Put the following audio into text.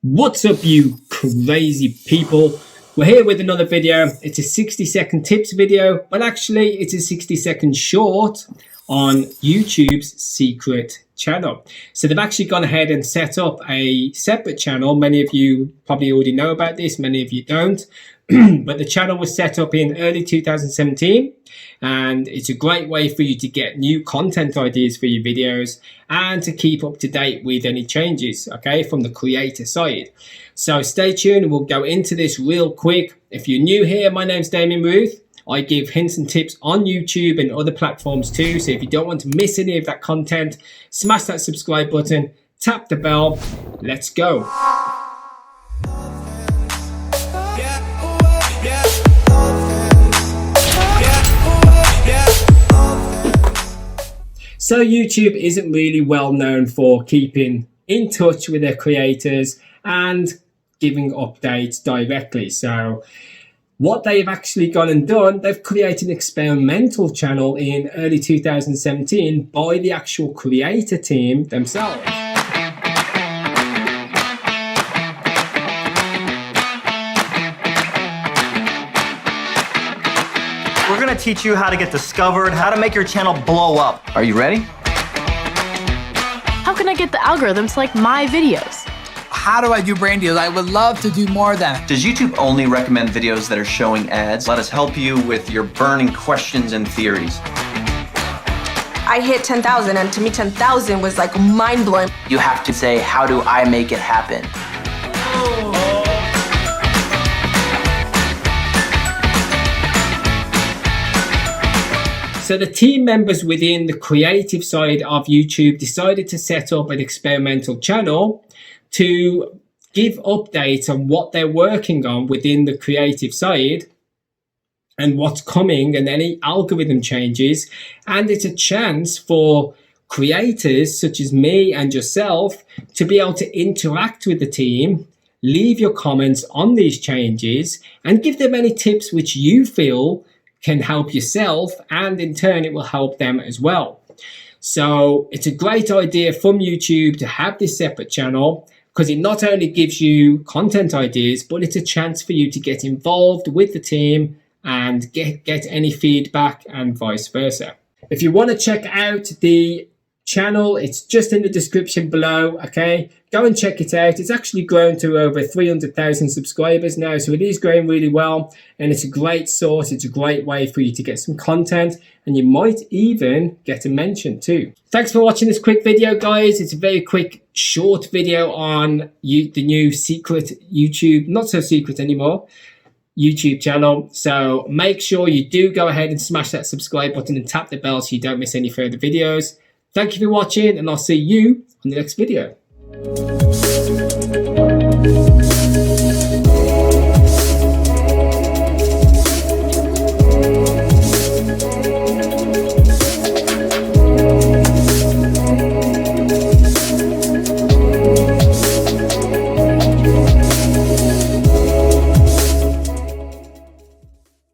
What's up, you crazy people? We're here with another video. It's a 60-second tips video, but actually it's a 60-second short on YouTube's secret channel. So they've actually gone ahead and set up a separate channel. Many of you probably already know about this, many of you don't. But the channel was set up in early 2017, and it's a great way for you to get new content ideas for your videos and to keep up to date with any changes, okay, from the creator side. So stay tuned, we'll go into this real quick. If you're new here, my name's Damien Ruth. I give hints and tips on YouTube and other platforms too, so if you don't want to miss any of that content, smash that subscribe button, tap the bell, let's go. So YouTube isn't really well known for keeping in touch with their creators and giving updates directly. So what they've actually gone and done, they've created an experimental channel in early 2017 by the actual creator team themselves. We're gonna teach you how to get discovered, how to make your channel blow up. Are you ready? How can I get the algorithm to like my videos? How do I do brand deals? I would love to do more of them. Does YouTube only recommend videos that are showing ads? Let us help you with your burning questions and theories. I hit 10,000, and to me 10,000 was like mind-blowing. You have to say, how do I make it happen? So the team members within the creative side of YouTube decided to set up an experimental channel to give updates on what they're working on within the creative side and what's coming and any algorithm changes. And it's a chance for creators such as me and yourself to be able to interact with the team, leave your comments on these changes and give them any tips which you feel can help yourself, and in turn it will help them as well. So it's a great idea from YouTube to have this separate channel because it not only gives you content ideas, but it's a chance for you to get involved with the team and get any feedback and vice versa. If you want to check out the channel, it's just in the description below, okay? Go and check it out. It's actually grown to over 300,000 subscribers now, so it is growing really well, and it's a great source. It's a great way for you to get some content, and you might even get a mention too. Thanks for watching this quick video, guys. It's a very quick, short video on the new secret YouTube, not so secret anymore, YouTube channel. So make sure you do go ahead and smash that subscribe button and tap the bell so you don't miss any further videos. Thank you for watching, and I'll see you on the next video.